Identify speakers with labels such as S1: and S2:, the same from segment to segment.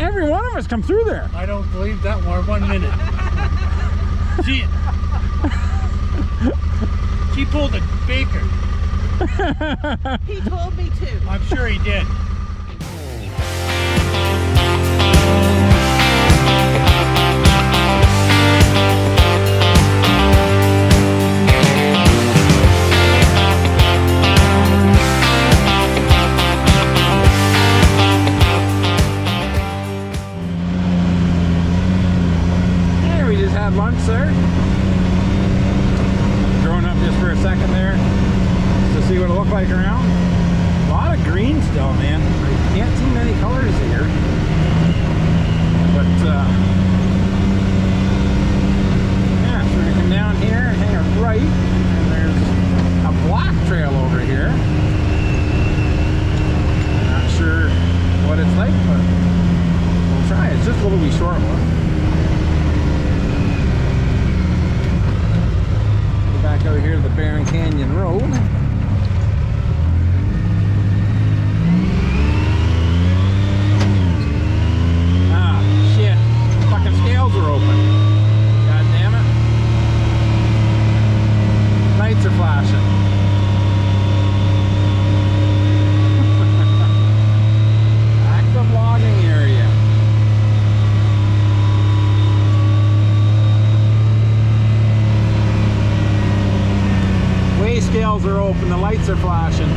S1: every one of us come through there.
S2: I don't believe that one minute. She pulled a baker.
S3: He told me to.
S2: I'm sure he did.
S1: Lunch there. Drone up just for a second there to see what it looked like around. A lot of green still, man. I can't see many colors here. But yeah, so we're gonna come down here and hang a right, and there's a block trail over here. Not sure what it's like, but we'll try. It's just a little wee short one. Back over here to the Barron Canyon Road. Ah, shit. Fucking scales are open. God damn it. Lights are flashing. Active logging area. Scales are open, the lights are flashing.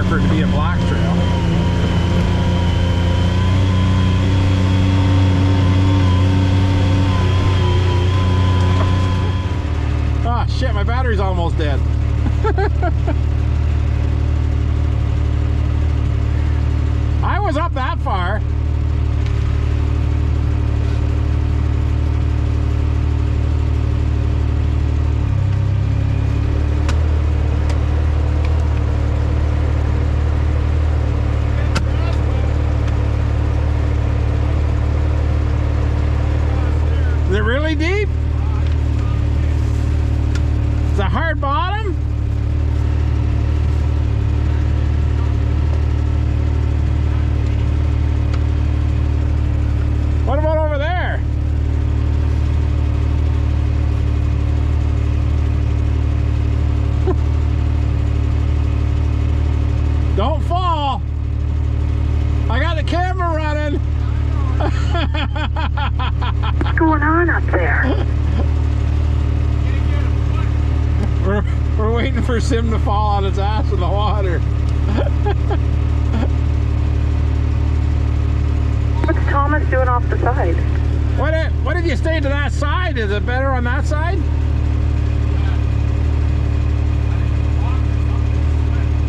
S1: For it to be a black trail. Ah, shit, my battery's almost dead. I was up that far. Is it really deep? It's a hard bottom? What about over there? Don't fall. I got the camera running.
S3: What's going on up there?
S1: We're waiting for Sim to fall on his ass in the water.
S3: What's Thomas doing off the side?
S1: What if you stay to that side? Is it better on that side?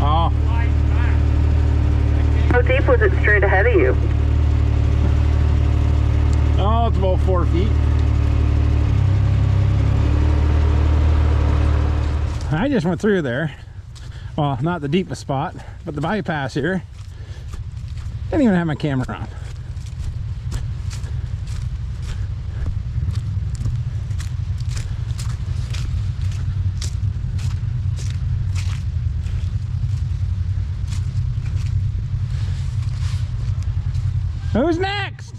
S1: Oh.
S3: How deep was it straight ahead of you?
S1: Oh, it's about 4 feet. I just went through there. Well, not the deepest spot, but the bypass here. Didn't even have my camera on. Who's next?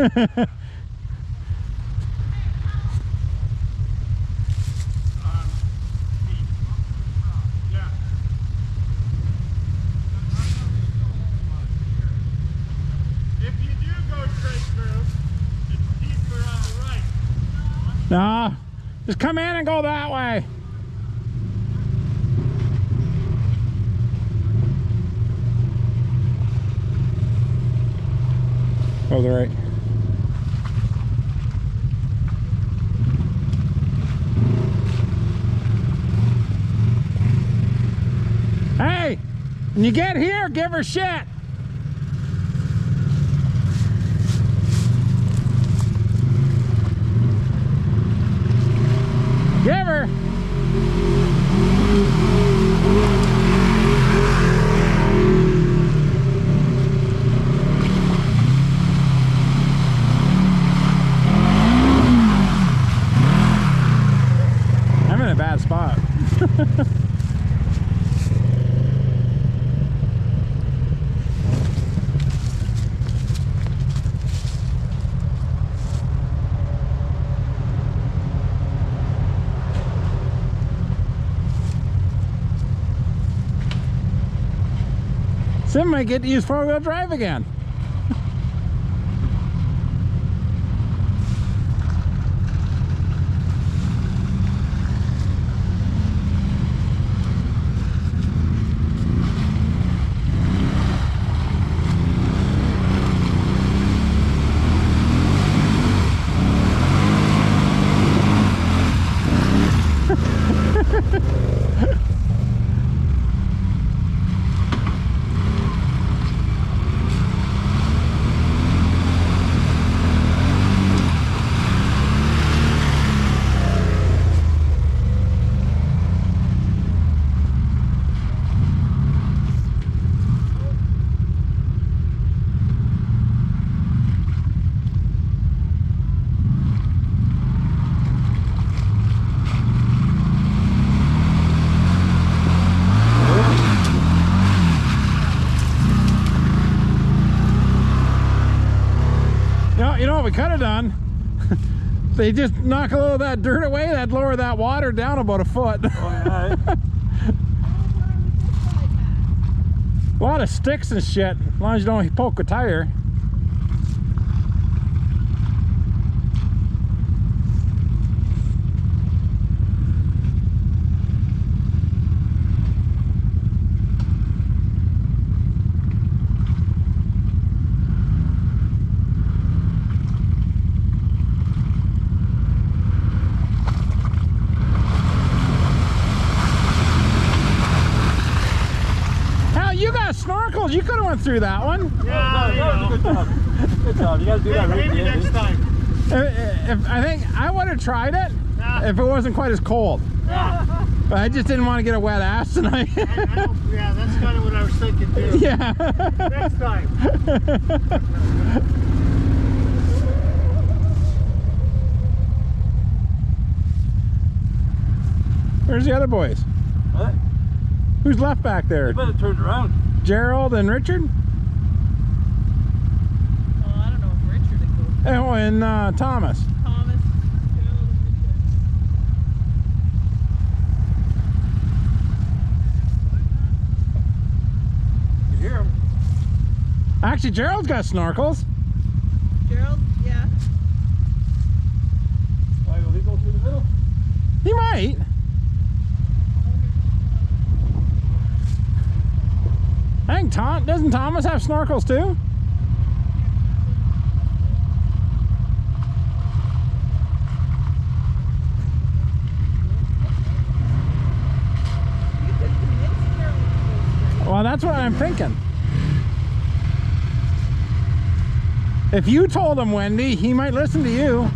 S2: If you do go straight through, it's deeper on the right.
S1: No, just come in and go that way. Go to the right. Hey, when you get here, give her shit. Give her. I'm in a bad spot. Sim might get to use four-wheel drive again. You know what we could have done? They just knock a little of that dirt away, that'd lower that water down about a foot.
S4: Alright.
S1: A lot of sticks and shit, as long as you don't poke a tire. You got snorkels. You could have went through that one.
S2: Yeah,
S4: that was a good job. Good job. You gotta do that right
S2: maybe
S4: at the end.
S2: next time.
S1: If I think I would have tried it if it wasn't quite as cold.
S2: Yeah.
S1: But I just didn't want to get a wet ass tonight.
S2: I don't, yeah, that's kind of what I was thinking too.
S1: Yeah.
S2: Next time.
S1: Where's the other boys?
S4: What?
S1: Who's left back there?
S4: You better turn around.
S1: Gerald and Richard?
S3: Well, I don't know if Richard would go.
S1: Oh, and Thomas.
S3: Thomas, Gerald, and
S4: You hear him.
S1: Actually, Gerald's got snorkels.
S3: Richard. Gerald, yeah.
S4: Why will he go through the middle?
S1: He might. I think doesn't Thomas have snorkels too? Well, that's what I'm thinking. If you told him, Wendy, he might listen to you.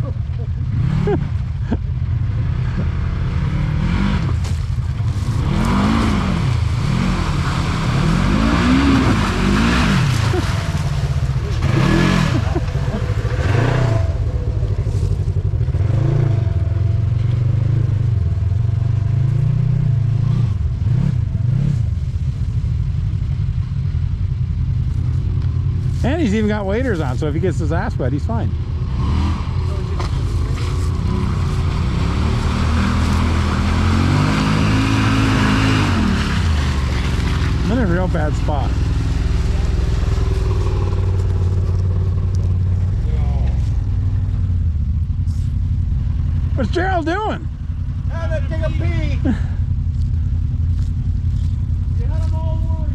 S1: And he's even got waders on, so if he gets his ass wet, he's fine. I'm in a real bad spot. What's Gerald doing?
S4: Let's take a pee. You had him all worried.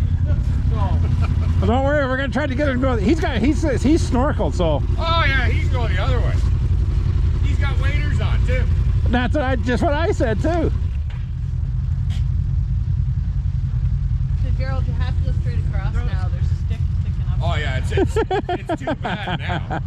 S1: Well, don't worry, we're gonna try to get him to go. He's snorkeled, so
S2: Oh yeah, he's going the other way. He's got waders on too.
S1: that's what I said too.
S3: So Gerald, you have to go straight across now. There's a stick sticking up.
S2: Oh yeah, it's too bad now.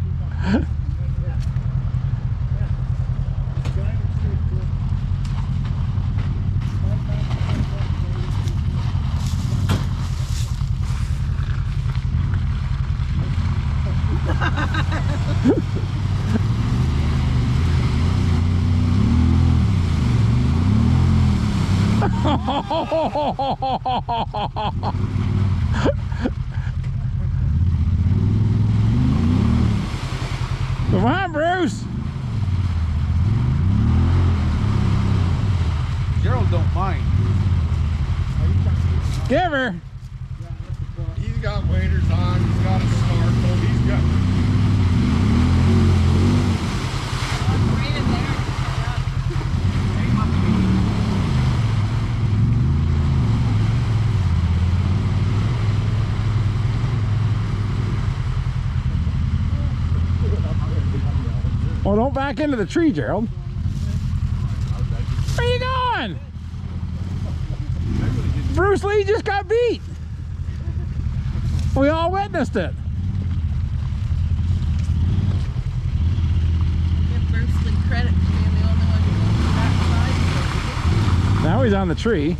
S1: Come on, Bruce.
S4: Gerald don't mind.
S1: Give her.
S2: He's got waders on. He's got a snorkel. He's got.
S3: Right in there.
S1: Oh, don't back into the tree, Gerald. Where are you going? Bruce Lee just got beat. We all witnessed it.
S3: Give Bruce Lee credit for being the only one who goes to that side.
S1: Now he's on the tree.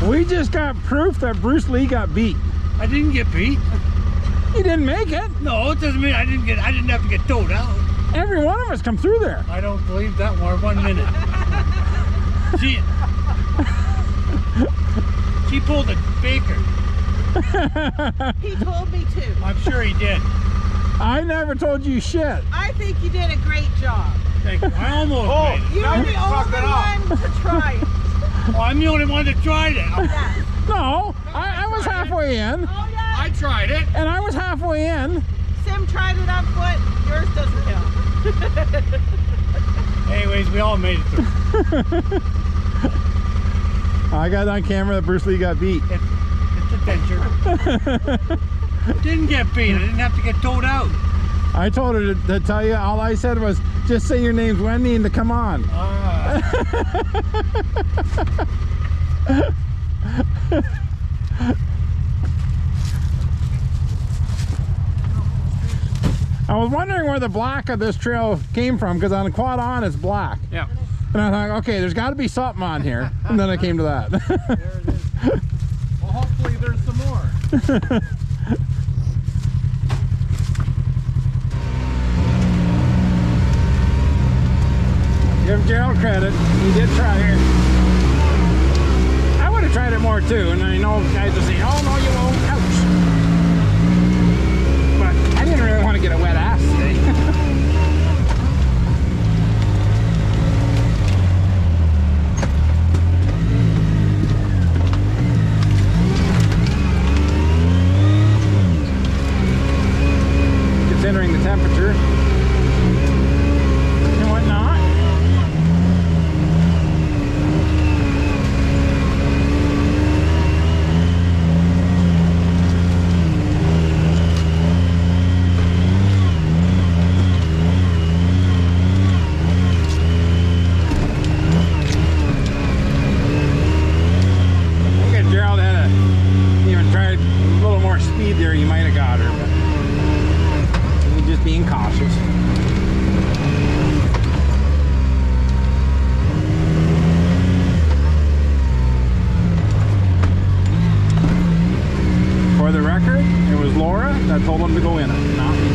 S1: We just got proof that Bruce Lee got beat.
S4: I didn't get beat.
S1: He didn't make it.
S4: No, it doesn't mean I didn't have to get towed out.
S1: Every one of us come through there.
S4: I don't believe that one minute. She pulled a baker.
S3: He told me to.
S4: I'm sure he did.
S1: I never told you shit.
S3: I think you did a great job.
S4: Thank you. I almost made it.
S3: You're the only one to try it.
S4: Oh, I'm the only one that tried it.
S3: Yeah.
S1: No, I was halfway in,
S3: Oh yeah.
S2: I tried it.
S1: and I was halfway in.
S3: Sim tried it on foot. Yours doesn't count.
S4: Anyways, we all made it through.
S1: I got on camera that Bruce Lee got beat.
S4: It's adventure. Didn't get beat. I didn't have to get towed out.
S1: I told her to tell you, all I said was, just say your name's Wendy and to come on. I was wondering where the black of this trail came from, because on the quad on it's black.
S4: Yeah.
S1: And I thought, okay, there's got to be something on here. And then I came to that.
S4: There it is. Well, hopefully there's some more.
S1: Give Gerald credit. He did try it. I would have tried it more too, and I know guys are saying, oh no, you won't. Ouch. But I didn't really want to get a wet ass today. Considering the temperature and whatnot. I told them to go in it, not me.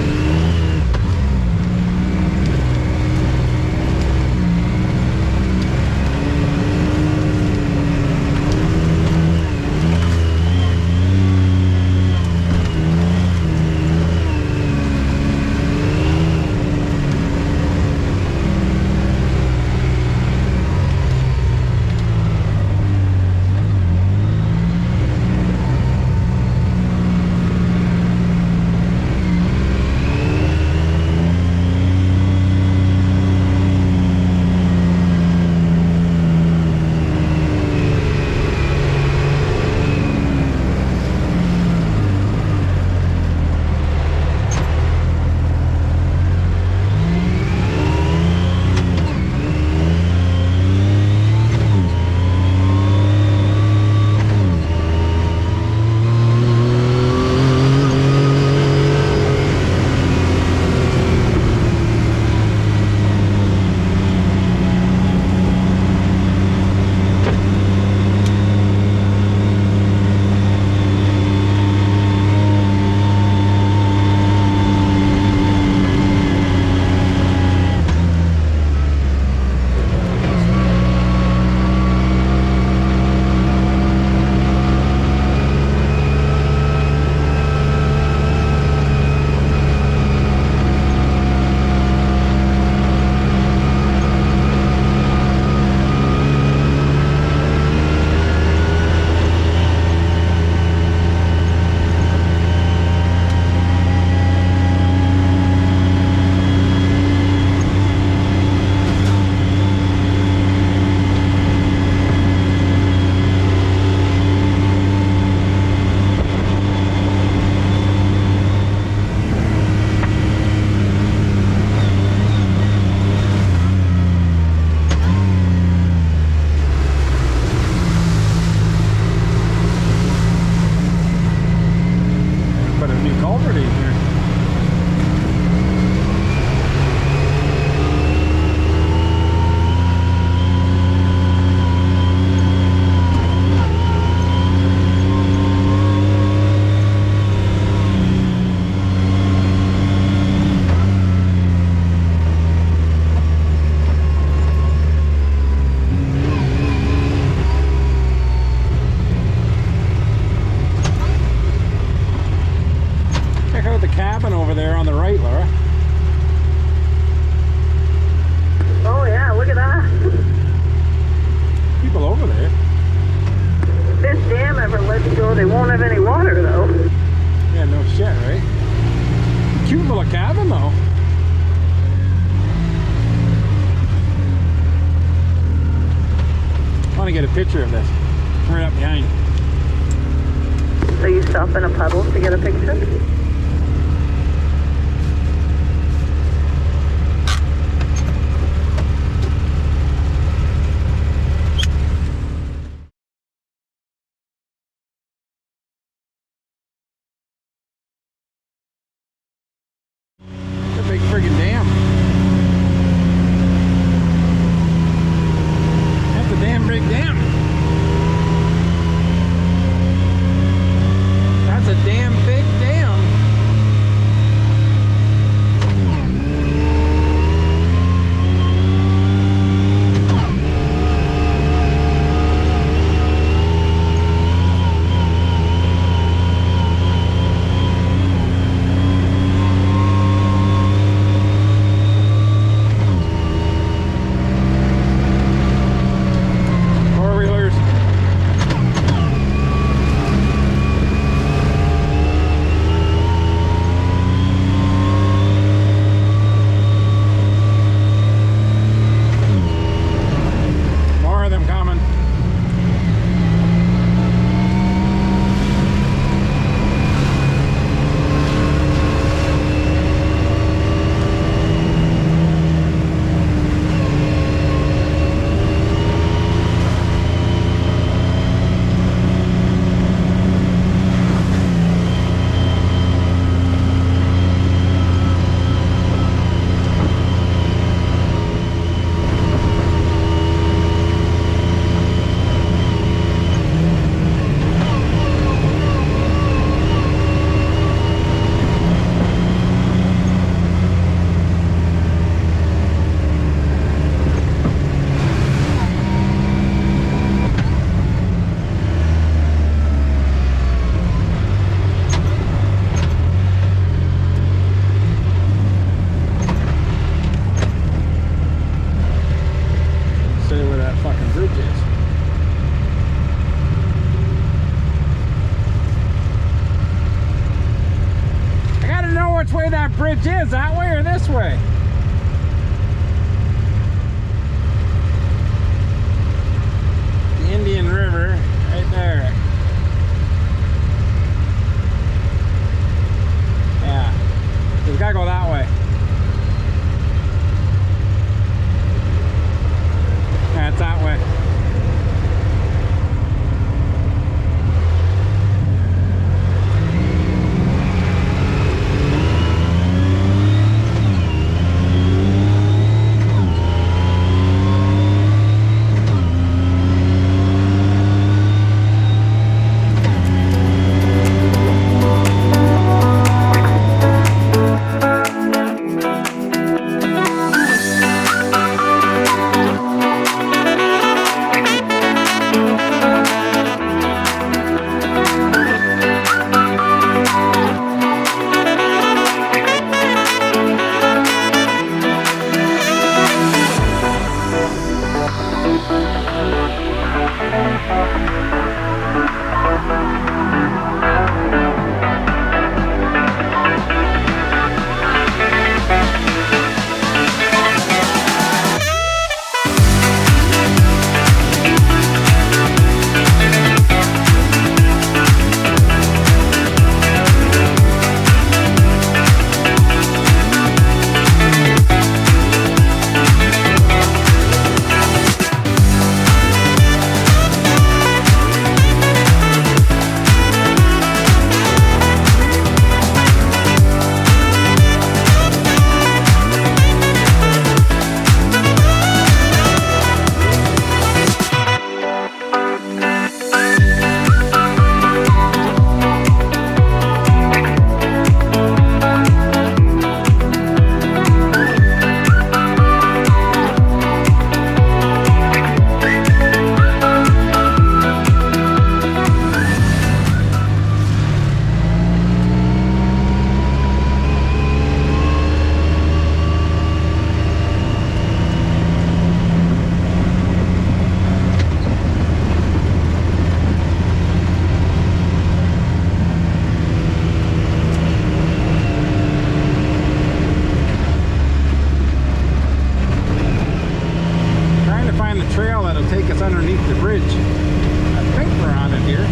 S1: Cabin over there on the right, Laura.
S5: Oh yeah, look at that.
S1: People over there.
S5: If this dam ever lets go, they won't have any water though.
S1: Yeah, no shit, right? Cute little cabin though. I want to get a picture of this. Right up behind.
S5: So you stop in a puddle to get a picture?
S1: Big friggin' dam. That's a damn big dam. That's a damn big dam. fucking bridge is. I gotta know which way that bridge is, that way or this way. The Indian River, right there. Yeah, we gotta go that way. Yeah, it's that way. Underneath the bridge. I think we're on it here.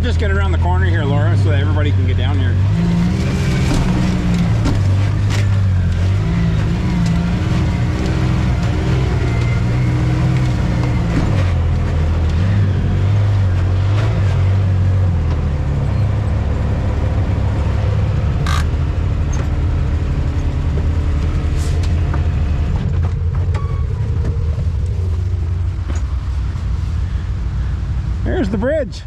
S1: I'll just get around the corner here, Laura, so that everybody can get down here. There's the bridge.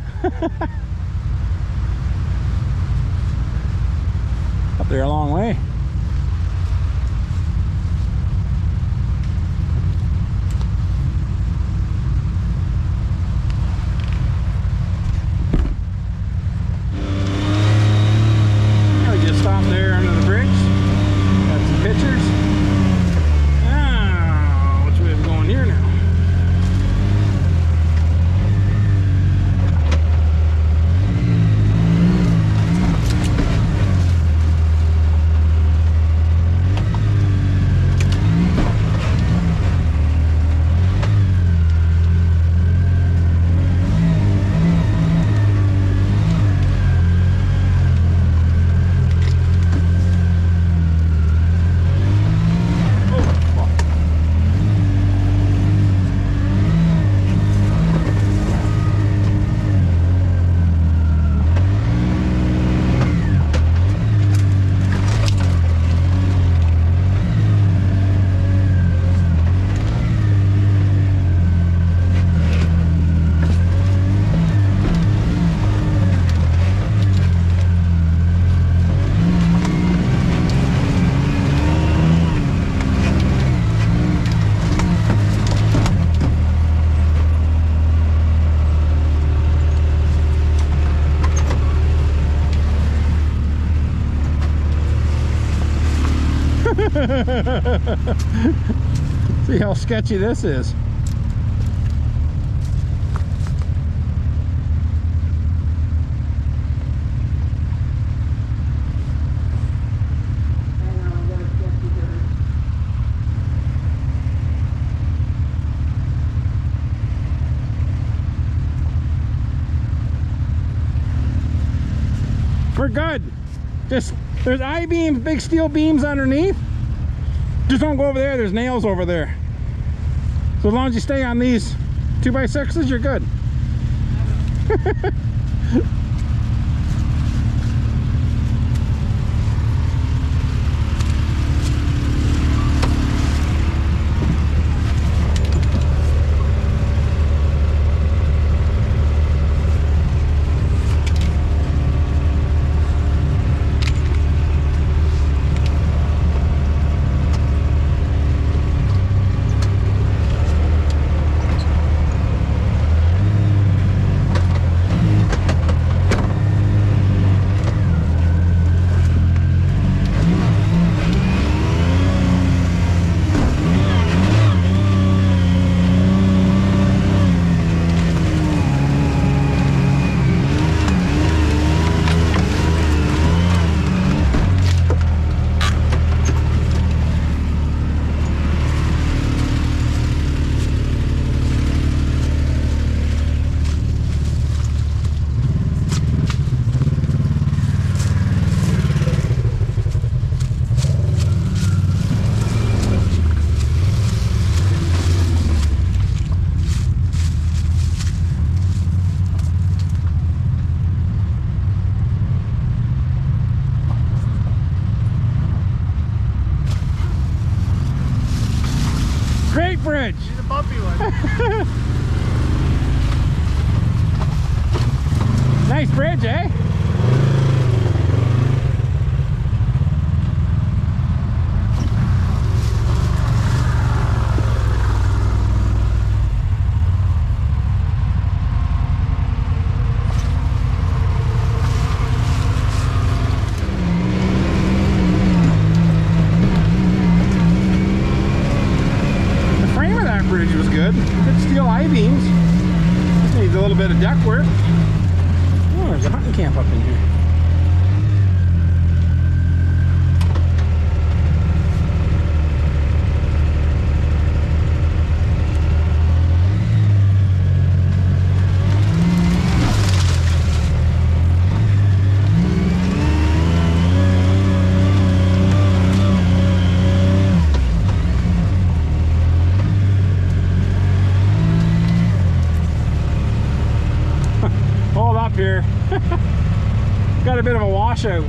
S1: Up there a long way. We just stopped there under the bridge. Got some pictures. Ah, which way are we going here now? See how sketchy this is. We're good. Just there's I-beams, big steel beams underneath. Just don't go over there, there's nails over there. So as long as you stay on these 2x6s, you're good. Great bridge.
S2: She's a bumpy one.
S1: Nice bridge, eh? Bridge was good. Good steel I-beams. Just needs a little bit of deck work. Oh, there's a hunting camp up in here. washout.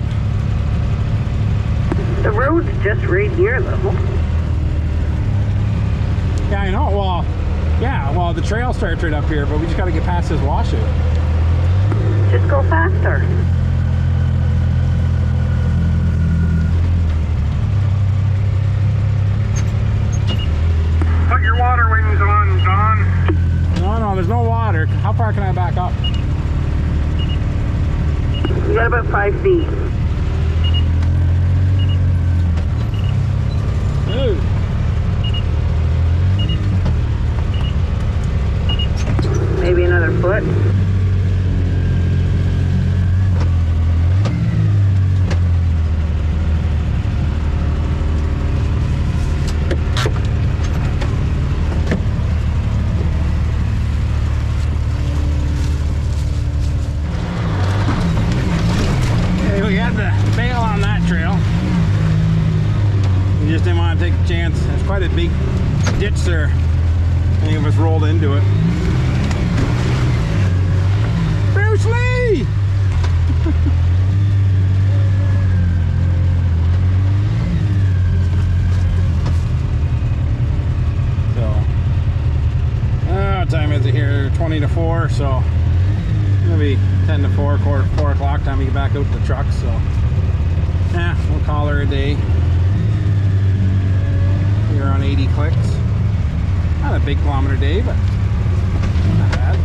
S5: The road's just right here, though.
S1: Yeah, I know. Well, yeah, well, the trail starts right up here, but we just got to get past this washout.
S5: Just go faster.
S2: Put your water wings on, Don.
S1: No, there's no water. How far can I back up?
S5: You got about 5 feet.
S1: Ooh.
S5: Maybe another foot.
S1: Okay, we had to bail on that trail. We just didn't want to take a chance. There's quite a big ditch there. Any of us rolled into it. Bruce Lee! So, what time is it here? 20 to 4, so maybe 10 to 4, 4 o'clock time we get back out to the truck, so yeah, we'll call her a day. We're on 80 clicks. Not a big kilometer day, but not bad.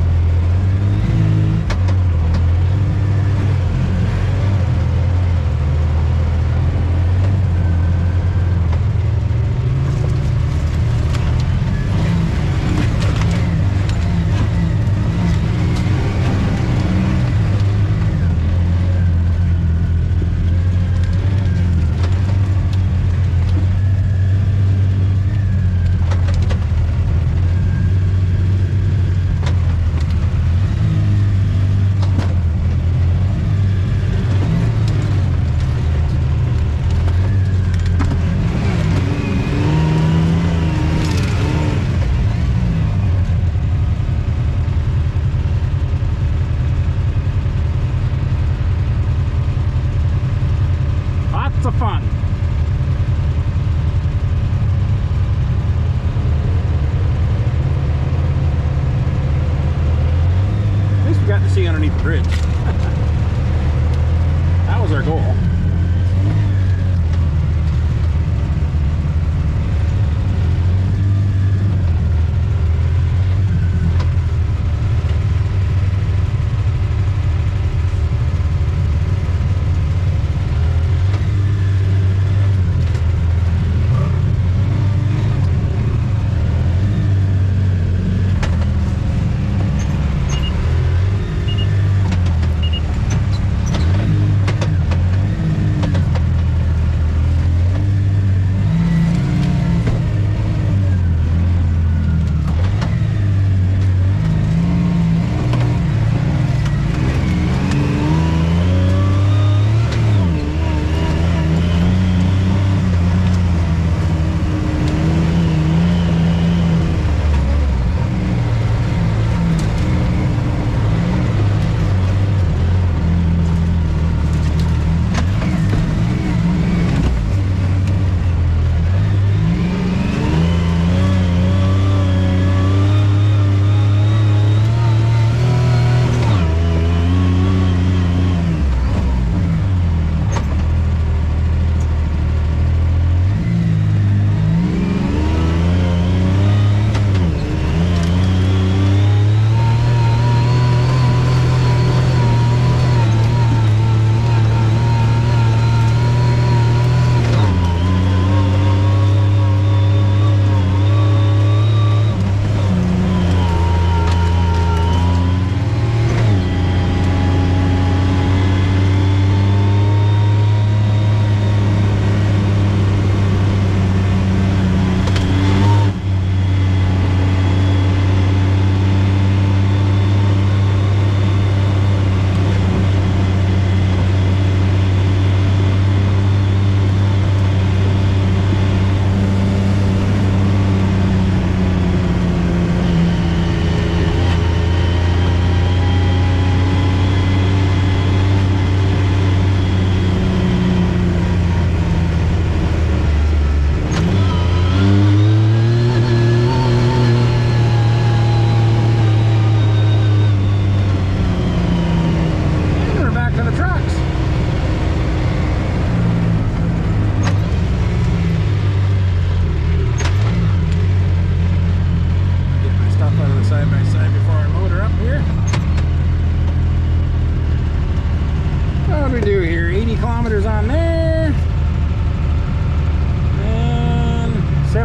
S1: Lots of fun. At least we got to see underneath the bridge. That was our goal.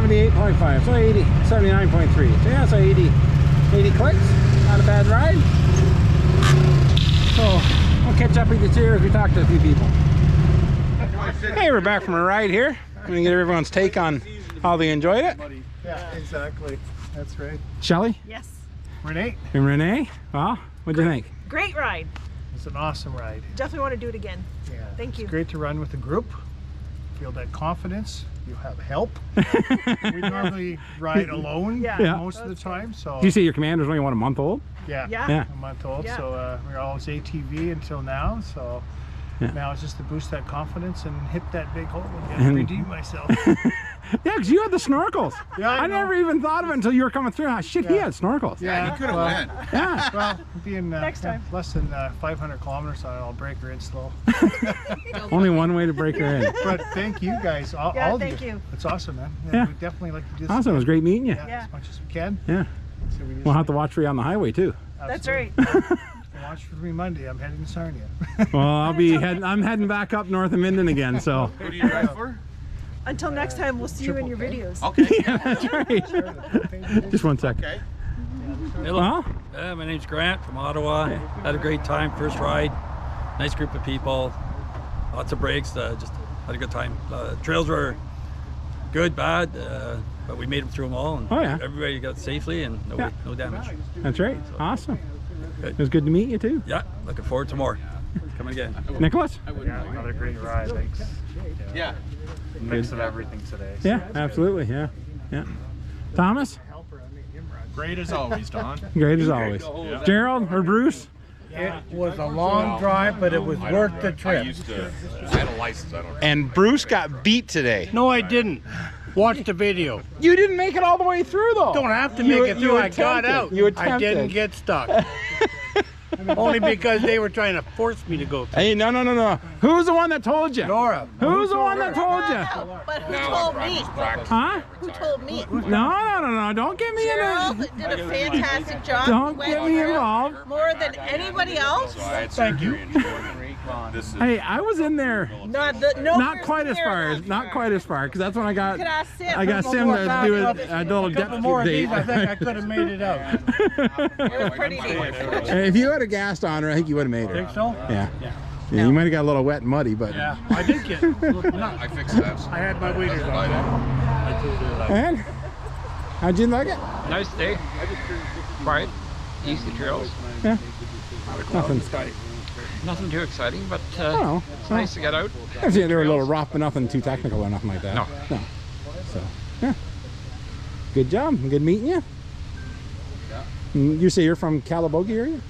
S1: 78.5, so 80, 79.3. So yeah, so 80 clicks. Not a bad ride. So we'll catch up with you too as we talk to a few people. Hey, we're back from a ride here. I'm gonna get everyone's take on how they enjoyed it.
S6: Yeah, exactly. That's right.
S1: Shelley
S3: Yes.
S6: Renee,
S1: and Renee. Well, what'd you think?
S3: Great ride.
S6: it's an awesome ride.
S3: Definitely want to do it again.
S6: Yeah.
S3: Thank you.
S6: It's great to run with a group. Feel that confidence. You have help. We normally ride alone
S3: Yeah.
S6: most of the time. So
S1: Did you say your commander's only, what, a month old?
S6: yeah,
S3: Yeah.
S6: a month old.
S3: Yeah.
S6: So we're always ATV until now. So
S1: Yeah.
S6: now it's just to boost that confidence and hit that big hole again
S1: And-
S6: and redeem myself.
S1: Yeah, because you had the snorkels.
S6: Yeah, I know.
S1: never even thought of it until you were coming through. Ah, shit, he
S6: Yeah.
S1: had snorkels.
S6: Yeah,
S2: You could have
S6: well,
S2: went.
S1: Yeah.
S6: Well, being
S3: Next time.
S6: less than 500 kilometers on it, I'll break her in slow.
S1: Only one way to break her in.
S6: But thank you guys, all
S3: Yeah,
S6: of
S3: thank
S6: you.
S3: you.
S6: It's awesome, man.
S1: Yeah.
S6: We definitely like to do this.
S1: Awesome, it was great meeting you.
S3: Yeah.
S6: As much as we can.
S1: Yeah.
S6: So we just
S1: We'll have to watch for you on the highway too.
S3: That's
S6: absolutely.
S3: right.
S6: Watch for me Monday. I'm heading to Sarnia.
S1: Well, I'm heading back up north of Minden again, so.
S2: Who do you drive for?
S3: Until next time, we'll see you in your videos.
S2: Okay.
S1: Yeah, that's right. Just one sec.
S2: Okay.
S1: Well,
S7: My name's Grant from Ottawa. Had a great time, first ride. Nice group of people. Lots of breaks. Just had a good time. Trails were good, bad, but we made them through them all. And
S1: Oh, yeah.
S7: everybody got safely and no damage.
S1: that's right. Awesome. It was good to meet you too.
S7: Yeah, looking forward to more. Coming again.
S1: Nicholas?
S6: Yeah, another great ride. Thanks.
S2: Yeah.
S6: Mix of everything today.
S1: Yeah, absolutely. Yeah. Yeah. Thomas?
S2: Great as always, Don.
S1: Great as always. Gerald or Bruce?
S4: It was a long drive, but it was worth the trip.
S2: I had a license. I don't.
S1: And Bruce got beat today.
S4: No, I didn't. Watch the video.
S1: You didn't make it all the way through though.
S4: Don't have to
S1: You-
S4: make it
S1: you
S4: through. I got
S1: attempted.
S4: out.
S1: You
S4: I
S1: attempted.
S4: didn't get stuck. Only because they were trying to force me to go through.
S1: Hey, no. Who's the one that told you?
S4: Nora.
S1: Who's the one that told you?
S3: But who told me?
S1: Huh?
S3: Who told me?
S1: No. Don't get me
S3: Gerald
S1: in
S3: did a fantastic job.
S1: Don't
S3: Went
S1: get me
S3: through
S1: involved.
S3: More than anybody else.
S6: Thank you.
S1: Hey, I was in there.
S3: Not
S1: Not quite as far, because that's when I got.
S3: Could ask Sim.
S1: I got Sim to do a little
S4: A couple
S1: depth
S4: more of
S1: date.
S4: these, I think I could have made it out.
S3: It was pretty neat.
S1: If you had a gassed on her, I think you would have made her.
S4: Think so?
S1: Yeah. Yeah, you might have got a little wet and muddy, but.
S4: Yeah, I did get it.
S2: I fixed that.
S4: I had my waders on.
S1: And how'd you like it?
S8: Nice day. Quiet, easy trails.
S1: Yeah. Nothing.
S8: Nothing too exciting, but
S1: Oh,
S8: it's nice to get out.
S1: Actually, they were a little rough, but nothing too technical or nothing like that.
S8: No.
S1: So, yeah. Good job. Good meeting you. You say you're from Calabogie area?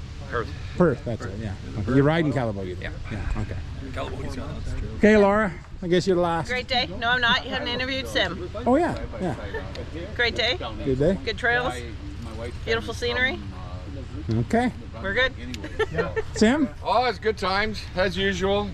S1: Perth, that's it, yeah. Okay. You're riding Calabogie?
S8: Yeah.
S1: Okay.
S7: Cowboys, yeah, that's true.
S1: Okay, Laura, I guess you're the last.
S3: Great day. No, I'm not. You haven't interviewed Sim.
S1: Oh, yeah.
S3: Great day.
S1: Good day.
S3: Good trails. Beautiful scenery.
S1: Okay.
S3: We're good.
S1: Sam?
S9: Oh, it's good times, as usual.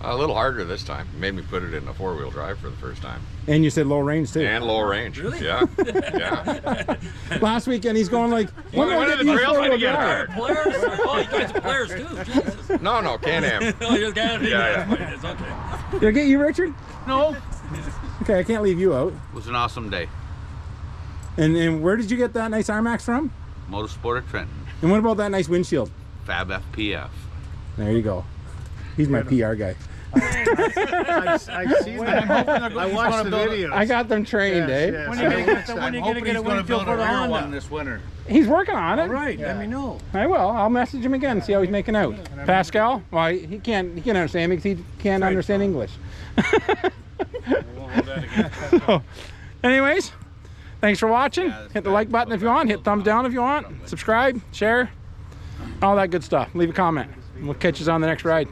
S9: A little harder this time. Made me put it in a four-wheel drive for the first time.
S1: And you said low range, too.
S9: And low range. Really? Yeah. Yeah.
S1: Last weekend, he's going like,
S9: When are the trails going to get hard?
S7: Players? Oh, you guys are players too. Jesus.
S9: No, Can-Am.
S7: Oh, you're Canada.
S9: Yeah.
S7: It's okay.
S1: Did I get you, Richard?
S2: No.
S1: Okay, I can't leave you out.
S10: It was an awesome day.
S1: And where did you get that nice RMAX from?
S10: Motorsport at Trenton.
S1: And what about that nice windshield?
S10: Fab FPF.
S1: There you go. He's my PR guy.
S6: I've seen that. I watched the video.
S1: I got them trained, eh?
S6: Yes.
S4: When are you going to get a windshield for the Honda?
S2: this winter.
S1: He's working on it.
S4: All right, let me know.
S1: I will. I'll message him again, see how he's making out. Pascal? Well, he can't understand me because he can't understand English. So, anyways, thanks for watching. Hit the like button if you want. Hit thumbs down if you want. Subscribe, share, all that good stuff. Leave a comment. We'll catch you on the next ride.